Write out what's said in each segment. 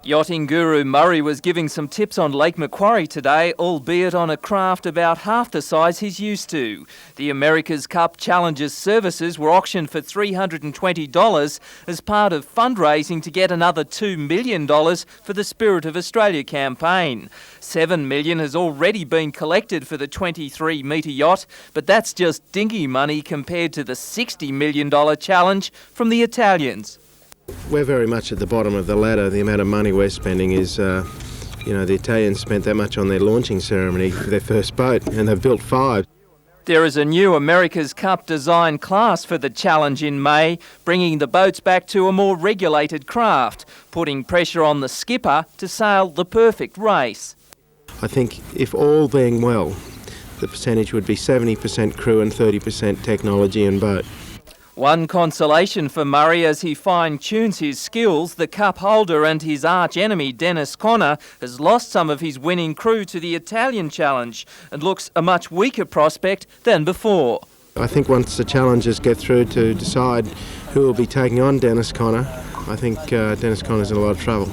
Yachting guru Murray was giving some tips on Lake Macquarie today, albeit on a craft about half the size he's used to. The America's Cup Challengers services were auctioned for $320 as part of fundraising to get another $2 million for the Spirit of Australia campaign. $7 million has already been collected for the 23-metre yacht, but that's just dinghy money compared to the $60 million challenge from the Italians. We're very much at the bottom of the ladder. The amount of money we're spending is, the Italians spent that much on their launching ceremony for their first boat, and they've built 5. There is a new America's Cup design class for the challenge in May, bringing the boats back to a more regulated craft, putting pressure on the skipper to sail the perfect race. I think if all being well, the percentage would be 70% crew and 30% technology and boat. One consolation for Murray as he fine-tunes his skills, the cup holder and his arch-enemy Dennis Conner has lost some of his winning crew to the Italian challenge and looks a much weaker prospect than before. I think once the challengers get through to decide who will be taking on Dennis Conner, I think Dennis Conner's in a lot of trouble.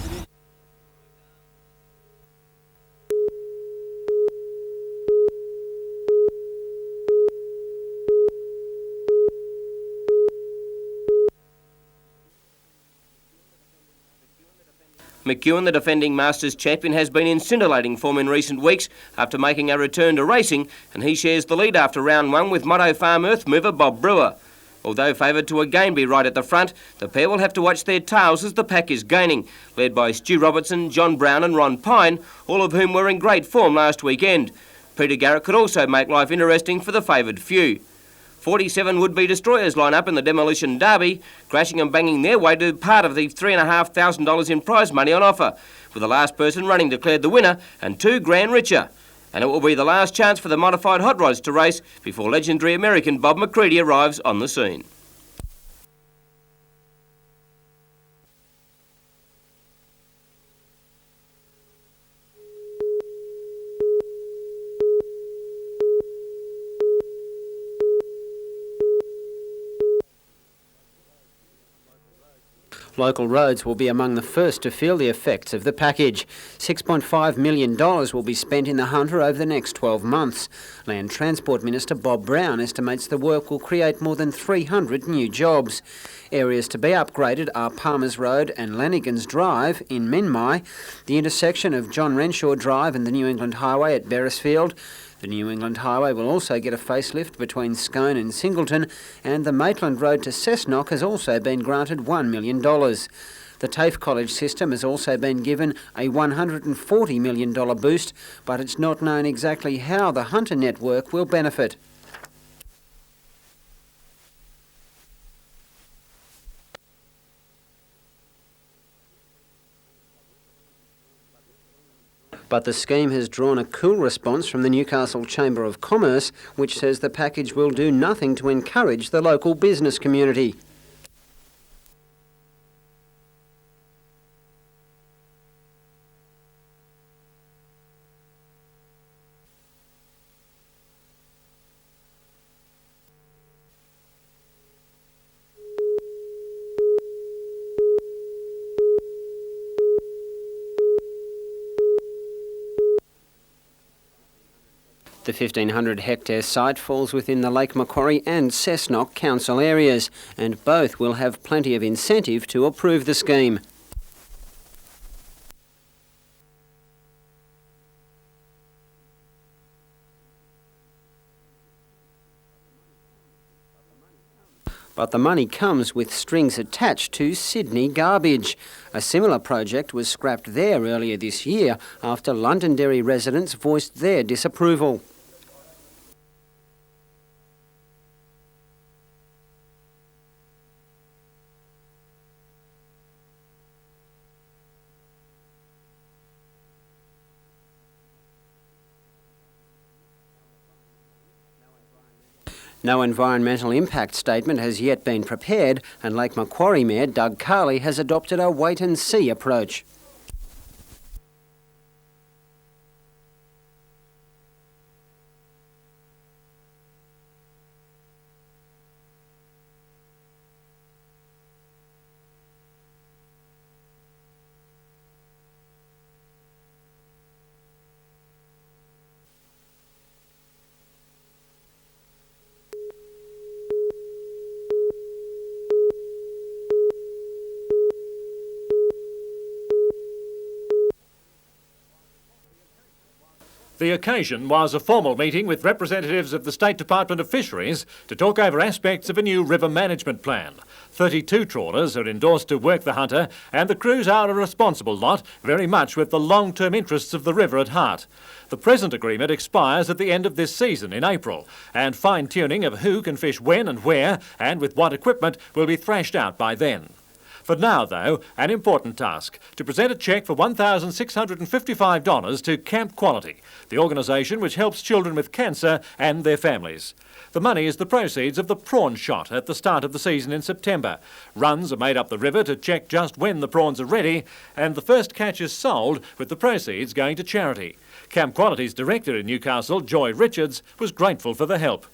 McEwen, the defending Masters champion, has been in scintillating form in recent weeks after making a return to racing, and he shares the lead after round 1 with Motto Farm earth mover Bob Brewer. Although favoured to again be right at the front, the pair will have to watch their tails as the pack is gaining, led by Stu Robertson, John Brown and Ron Pine, all of whom were in great form last weekend. Peter Garrett could also make life interesting for the favoured few. 47 would-be destroyers line up in the Demolition Derby, crashing and banging their way to part of the $3,500 in prize money on offer, with the last person running declared the winner and $2,000 richer. And it will be the last chance for the modified hot rods to race before legendary American Bob McCready arrives on the scene. Local roads will be among the first to feel the effects of the package. $6.5 million will be spent in the Hunter over the next 12 months. Land Transport Minister Bob Brown estimates the work will create more than 300 new jobs. Areas to be upgraded are Palmers Road and Lanigan's Drive in Menmai, the intersection of John Renshaw Drive and the New England Highway at Beresfield. The New England Highway will also get a facelift between Scone and Singleton, and the Maitland Road to Cessnock has also been granted $1 million. The TAFE College system has also been given a $140 million boost, but it's not known exactly how the Hunter network will benefit. But the scheme has drawn a cool response from the Newcastle Chamber of Commerce, which says the package will do nothing to encourage the local business community. The 1,500-hectare site falls within the Lake Macquarie and Cessnock council areas, and both will have plenty of incentive to approve the scheme. But the money comes with strings attached to Sydney garbage. A similar project was scrapped there earlier this year after Londonderry residents voiced their disapproval. No environmental impact statement has yet been prepared, and Lake Macquarie Mayor Doug Carley has adopted a wait-and-see approach. The occasion was a formal meeting with representatives of the State Department of Fisheries to talk over aspects of a new river management plan. 32 trawlers are endorsed to work the Hunter, and the crews are a responsible lot, very much with the long-term interests of the river at heart. The present agreement expires at the end of this season in April, and fine-tuning of who can fish when and where and with what equipment will be thrashed out by then. For now, though, an important task, to present a cheque for $1,655 to Camp Quality, the organisation which helps children with cancer and their families. The money is the proceeds of the prawn shot at the start of the season in September. Runs are made up the river to check just when the prawns are ready, and the first catch is sold, with the proceeds going to charity. Camp Quality's director in Newcastle, Joy Richards, was grateful for the help.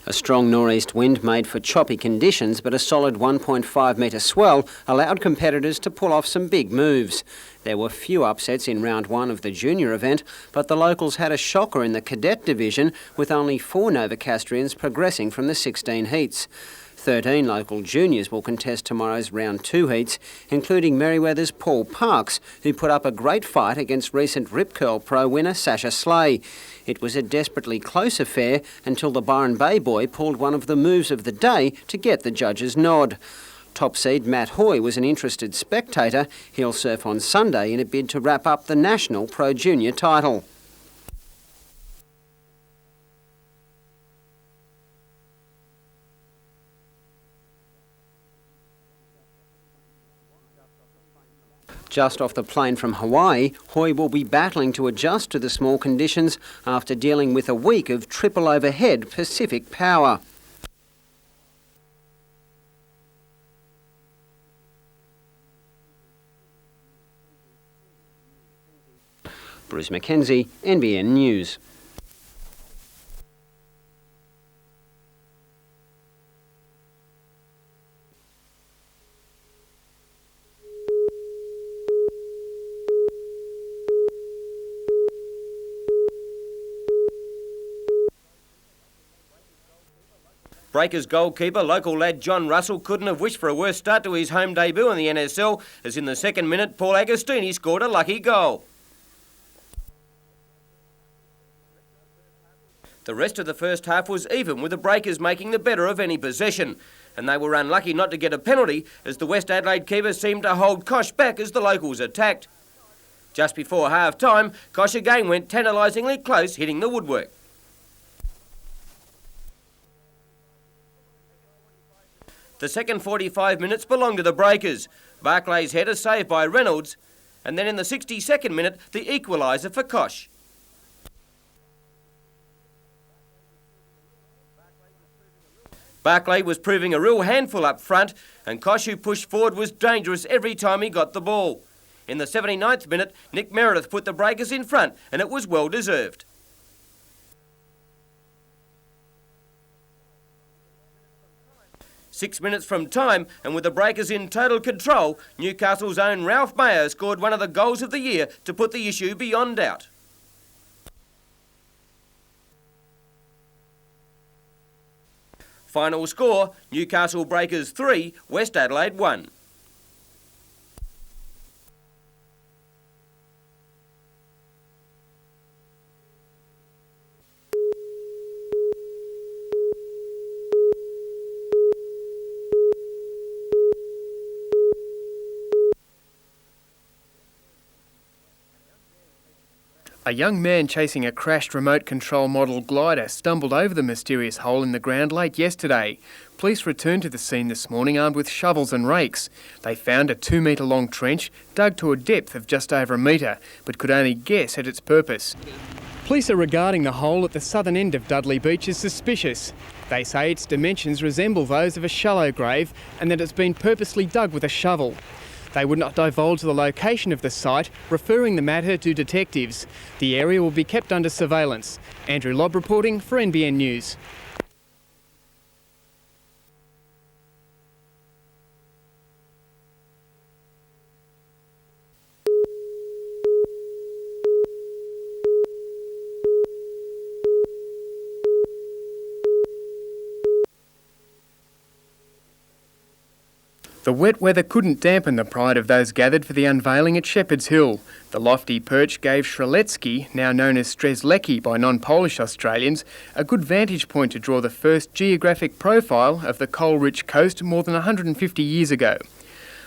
A strong northeast wind made for choppy conditions, but a solid 1.5 metre swell allowed competitors to pull off some big moves. There were few upsets in round one of the junior event, but the locals had a shocker in the cadet division, with only 4 Novocastrians progressing from the 16 heats. 13 local juniors will contest tomorrow's round 2 heats, including Merryweather's Paul Parks, who put up a great fight against recent Rip Curl Pro winner Sasha Slay. It was a desperately close affair until the Byron Bay boy pulled one of the moves of the day to get the judges' nod. Top seed Matt Hoy was an interested spectator. He'll surf on Sunday in a bid to wrap up the national Pro Junior title. Just off the plane from Hawaii, Hoy will be battling to adjust to the small conditions after dealing with a week of triple overhead Pacific power. Bruce Mackenzie, NBN News. Breakers goalkeeper, local lad John Russell, couldn't have wished for a worse start to his home debut in the NSL, as in the second minute Paul Agostini scored a lucky goal. The rest of the first half was even, with the Breakers making the better of any possession, and they were unlucky not to get a penalty, as the West Adelaide keeper seemed to hold Kosh back as the locals attacked. Just before half-time, Kosh again went tantalisingly close, hitting the woodwork. The second 45 minutes belonged to the Breakers. Barclay's header saved by Reynolds, and then in the 62nd minute, the equaliser for Kosh. Barclay was proving a real handful up front, and Kosh, who pushed forward, was dangerous every time he got the ball. In the 79th minute, Nick Meredith put the Breakers in front, and it was well deserved. Six minutes from time, and with the Breakers in total control, Newcastle's own Ralph Mayo scored one of the goals of the year to put the issue beyond doubt. Final score, Newcastle Breakers 3, West Adelaide 1. A young man chasing a crashed remote control model glider stumbled over the mysterious hole in the ground late yesterday. Police returned to the scene this morning armed with shovels and rakes. They found a 2 metre long trench dug to a depth of just over a metre, but could only guess at its purpose. Police are regarding the hole at the southern end of Dudley Beach as suspicious. They say its dimensions resemble those of a shallow grave and that it's been purposely dug with a shovel. They would not divulge the location of the site, referring the matter to detectives. The area will be kept under surveillance. Andrew Lobb reporting for NBN News. The wet weather couldn't dampen the pride of those gathered for the unveiling at Shepherd's Hill. The lofty perch gave Strzelecki, now known as Strzelecki by non-Polish Australians, a good vantage point to draw the first geographic profile of the coal-rich coast more than 150 years ago.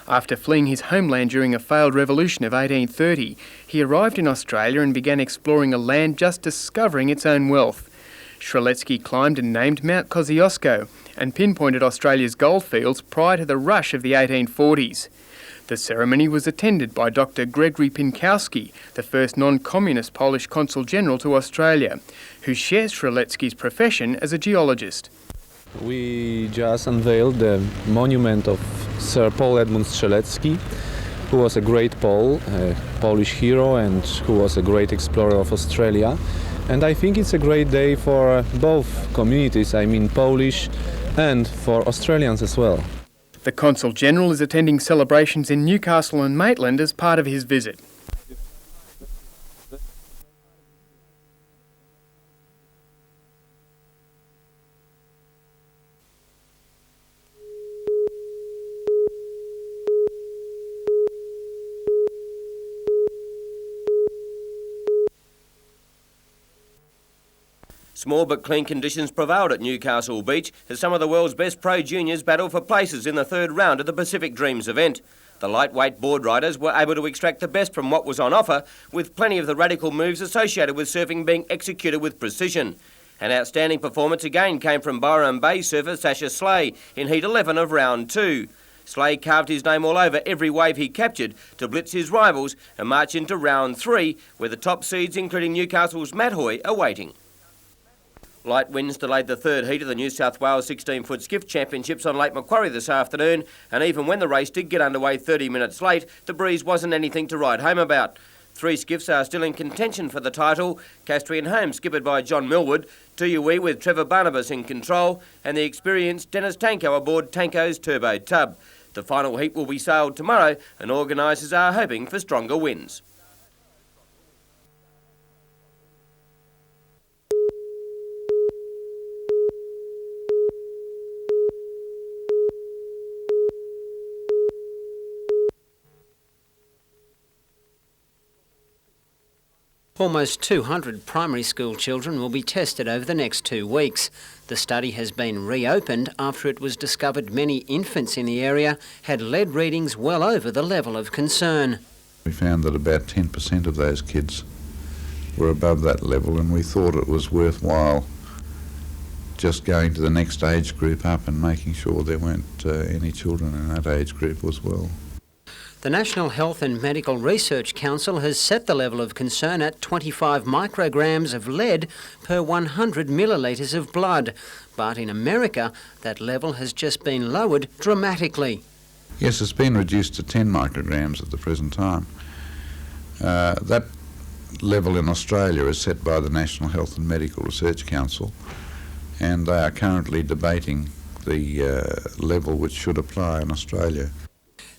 After fleeing his homeland during a failed revolution of 1830, he arrived in Australia and began exploring a land just discovering its own wealth. Strzelecki climbed and named Mount Kosciuszko and pinpointed Australia's goldfields prior to the rush of the 1840s. The ceremony was attended by Dr. Gregory Pinkowski, the first non-communist Polish Consul General to Australia, who shares Strzelecki's profession as a geologist. We just unveiled the monument of Sir Paul Edmund Strzelecki, who was a great Pole, a Polish hero, and who was a great explorer of Australia. And I think it's a great day for both communities, I mean Polish and for Australians as well. The Consul General is attending celebrations in Newcastle and Maitland as part of his visit. Small but clean conditions prevailed at Newcastle Beach as some of the world's best pro juniors battle for places in the third round of the Pacific Dreams event. The lightweight board riders were able to extract the best from what was on offer, with plenty of the radical moves associated with surfing being executed with precision. An outstanding performance again came from Byron Bay surfer Sasha Slay in Heat 11 of Round 2. Slay carved his name all over every wave he captured to blitz his rivals and march into Round 3, where the top seeds, including Newcastle's Matt Hoy, are waiting. Light winds delayed the third heat of the New South Wales 16-foot skiff championships on Lake Macquarie this afternoon, and even when the race did get underway 30 minutes late, the breeze wasn't anything to write home about. Three skiffs are still in contention for the title: Castrian Home, skippered by John Millwood, Tuyui with Trevor Barnabas in control, and the experienced Dennis Tanko aboard Tanko's turbo tub. The final heat will be sailed tomorrow, and organisers are hoping for stronger winds. Almost 200 primary school children will be tested over the next 2 weeks. The study has been reopened after it was discovered many infants in the area had lead readings well over the level of concern. We found that about 10% of those kids were above that level, and we thought it was worthwhile just going to the next age group up and making sure there weren't any children in that age group as well. The National Health and Medical Research Council has set the level of concern at 25 micrograms of lead per 100 millilitres of blood. But in America, that level has just been lowered dramatically. Yes, it's been reduced to 10 micrograms at the present time. That level in Australia is set by the National Health and Medical Research Council, and they are currently debating the level which should apply in Australia.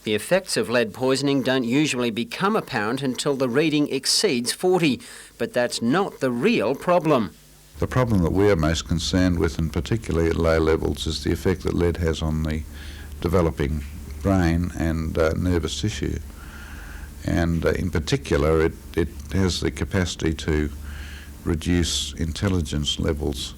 The effects of lead poisoning don't usually become apparent until the reading exceeds 40, but that's not the real problem. The problem that we are most concerned with, and particularly at low levels, is the effect that lead has on the developing brain and nervous tissue. And in particular, it has the capacity to reduce intelligence levels.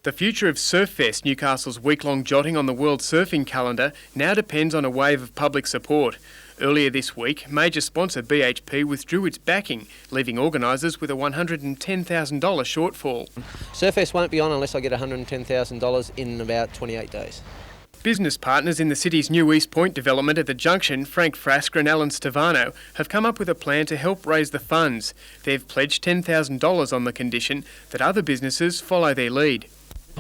The future of Surffest, Newcastle's week-long jotting on the World Surfing Calendar, now depends on a wave of public support. Earlier this week, major sponsor BHP withdrew its backing, leaving organisers with a $110,000 shortfall. Surffest won't be on unless I get $110,000 in about 28 days. Business partners in the city's new East Point development at the Junction, Frank Frasker and Alan Stavano, have come up with a plan to help raise the funds. They've pledged $10,000 on the condition that other businesses follow their lead.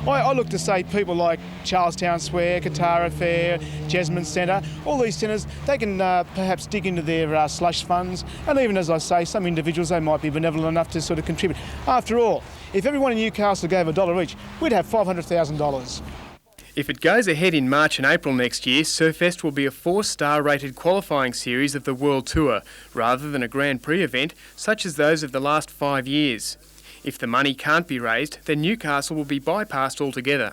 I look to say people like Charlestown Square, Katara Fair, Jasmine Centre, all these centres, they can perhaps dig into their slush funds, and even, as I say, some individuals, they might be benevolent enough to sort of contribute. After all, if everyone in Newcastle gave $1 each, we'd have $500,000. If it goes ahead in March and April next year, Surfest will be a 4-star rated qualifying series of the World Tour, rather than a Grand Prix event such as those of the last 5 years. If the money can't be raised, then Newcastle will be bypassed altogether.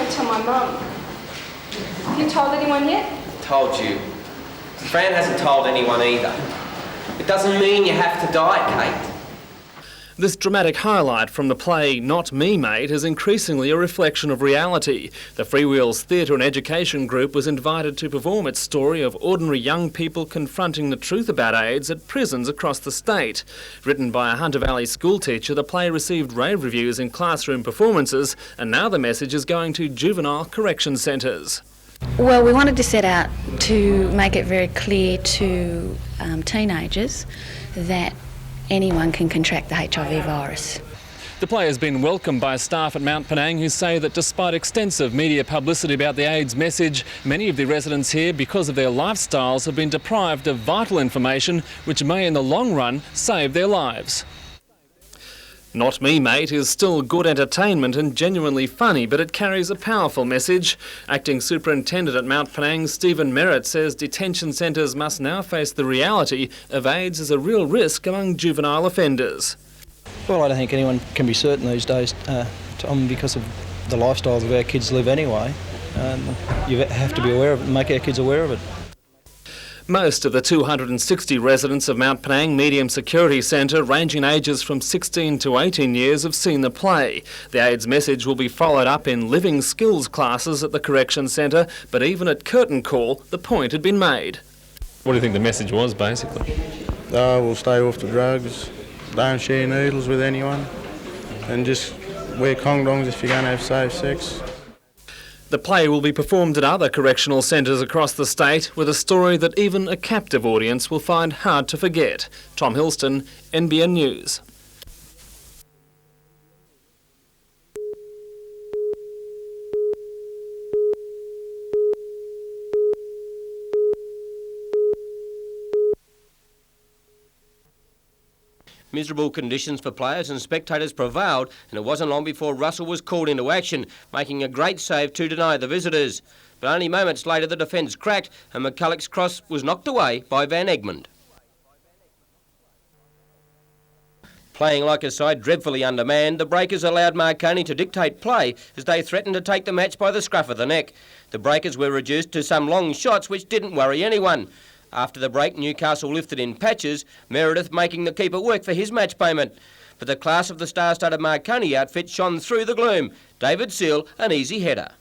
Tell my mum. Have you told anyone yet? Told you. Fran hasn't told anyone either. It doesn't mean you have to die, Kate. This dramatic highlight from the play Not Me Mate is increasingly a reflection of reality. The Freewheels Theatre and Education Group was invited to perform its story of ordinary young people confronting the truth about AIDS at prisons across the state. Written by a Hunter Valley school teacher, the play received rave reviews in classroom performances, and now the message is going to juvenile correction centres. Well, we wanted to set out to make it very clear to teenagers that anyone can contract the HIV virus. The play has been welcomed by staff at Mount Penang who say that despite extensive media publicity about the AIDS message, many of the residents here, because of their lifestyles, have been deprived of vital information which may in the long run save their lives. Not Me Mate is still good entertainment and genuinely funny, but it carries a powerful message. Acting Superintendent at Mount Penang, Stephen Merritt, says detention centres must now face the reality of AIDS as a real risk among juvenile offenders. Well, I don't think anyone can be certain these days, Tom, because of the lifestyles of our kids live anyway. You have to be aware of it and make our kids aware of it. Most of the 260 residents of Mount Penang Medium Security Centre, ranging ages from 16 to 18 years, have seen the play. The AIDS message will be followed up in living skills classes at the correction centre, but even at curtain call, the point had been made. What do you think the message was, basically? We'll stay off the drugs, don't share needles with anyone, and just wear condoms if you're going to have safe sex. The play will be performed at other correctional centres across the state with a story that even a captive audience will find hard to forget. Tom Hilston, NBN News. Miserable conditions for players and spectators prevailed, and it wasn't long before Russell was called into action, making a great save to deny the visitors. But only moments later the defence cracked and McCulloch's cross was knocked away by Van Egmond. Playing like a side dreadfully undermanned, the Breakers allowed Marconi to dictate play as they threatened to take the match by the scruff of the neck. The Breakers were reduced to some long shots which didn't worry anyone. After the break, Newcastle lifted in patches, Meredith making the keeper work for his match payment. But the class of the star-studded Marconi outfit shone through the gloom. David Seal, an easy header.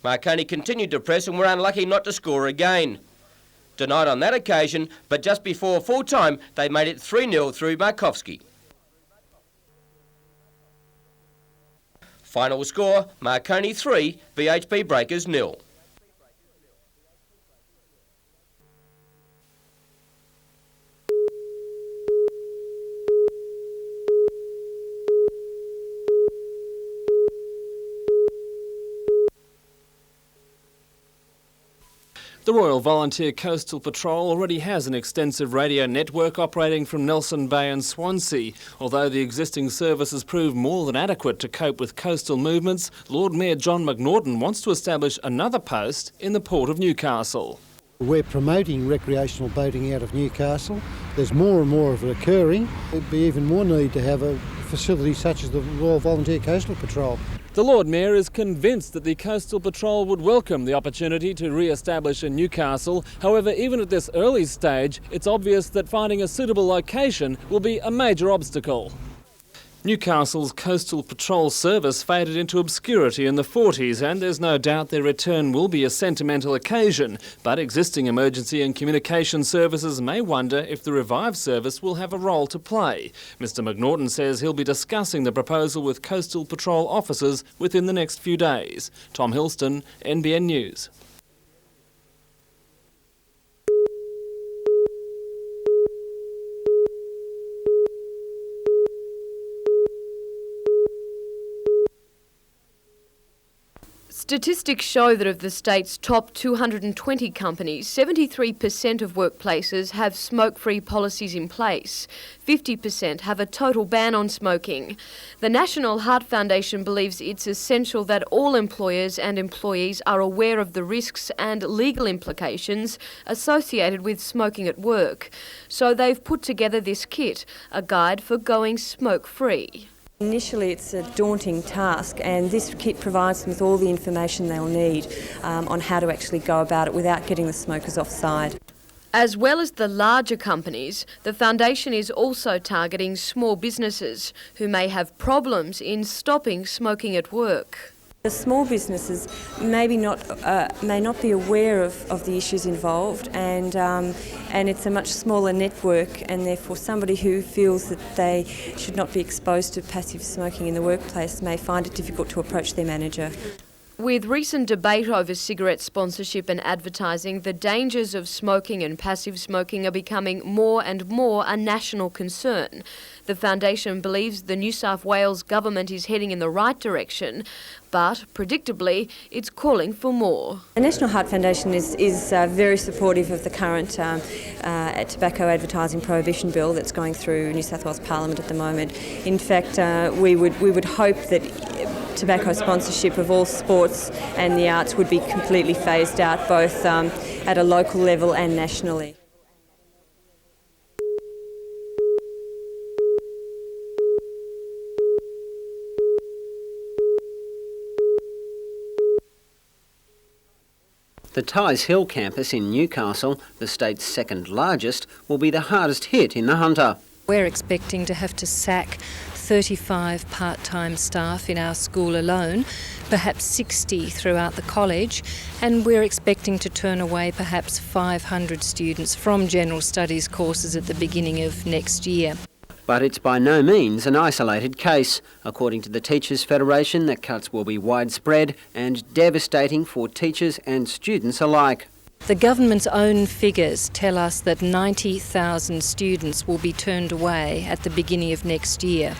Marconi continued to press and were unlucky not to score again. Denied on that occasion, but just before full time, they made it 3-0 through Markovski. Final score, Marconi 3, BHP Breakers 0. The Royal Volunteer Coastal Patrol already has an extensive radio network operating from Nelson Bay and Swansea. Although the existing services prove more than adequate to cope with coastal movements, Lord Mayor John McNaughton wants to establish another post in the Port of Newcastle. We're promoting recreational boating out of Newcastle. There's more and more of it occurring. There'd be even more need to have a facility such as the Royal Volunteer Coastal Patrol. The Lord Mayor is convinced that the Coastal Patrol would welcome the opportunity to re-establish in Newcastle. However, even at this early stage, it's obvious that finding a suitable location will be a major obstacle. Newcastle's Coastal Patrol service faded into obscurity in the 40s, and there's no doubt their return will be a sentimental occasion. But existing emergency and communication services may wonder if the revived service will have a role to play. Mr McNaughton says he'll be discussing the proposal with Coastal Patrol officers within the next few days. Tom Hilston, NBN News. Statistics show that of the state's top 220 companies, 73% of workplaces have smoke-free policies in place. 50% have a total ban on smoking. The National Heart Foundation believes it's essential that all employers and employees are aware of the risks and legal implications associated with smoking at work. So they've put together this kit, a guide for going smoke-free. Initially it's a daunting task, and this kit provides them with all the information they'll need on how to actually go about it without getting the smokers offside. As well as the larger companies, the foundation is also targeting small businesses who may have problems in stopping smoking at work. The small businesses may not be aware of the issues involved, and it's a much smaller network, and therefore somebody who feels that they should not be exposed to passive smoking in the workplace may find it difficult to approach their manager. With recent debate over cigarette sponsorship and advertising, the dangers of smoking and passive smoking are becoming more and more a national concern. The foundation believes the New South Wales government is heading in the right direction, but predictably it's calling for more. The National Heart Foundation is very supportive of the current tobacco advertising prohibition bill that's going through New South Wales Parliament at the moment. In fact, we would hope that tobacco sponsorship of all sports and the arts would be completely phased out, both at a local level and nationally. The Tighes Hill campus in Newcastle, the state's second largest, will be the hardest hit in the Hunter. We're expecting to have to sack 35 part-time staff in our school alone, perhaps 60 throughout the college, and we're expecting to turn away perhaps 500 students from general studies courses at the beginning of next year. But it's by no means an isolated case. According to the Teachers Federation, the cuts will be widespread and devastating for teachers and students alike. The government's own figures tell us that 90,000 students will be turned away at the beginning of next year.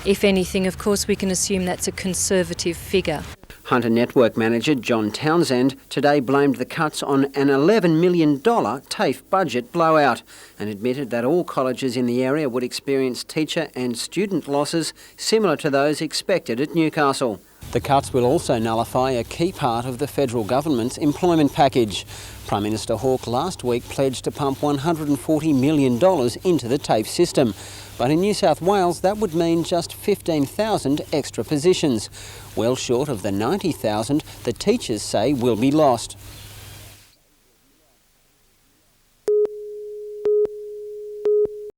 If anything, of course, we can assume that's a conservative figure. Hunter Network Manager John Townsend today blamed the cuts on an $11 million TAFE budget blowout and admitted that all colleges in the area would experience teacher and student losses similar to those expected at Newcastle. The cuts will also nullify a key part of the federal government's employment package. Prime Minister Hawke last week pledged to pump $140 million into the TAFE system. But in New South Wales, that would mean just 15,000 extra positions, well short of the 90,000 the teachers say will be lost.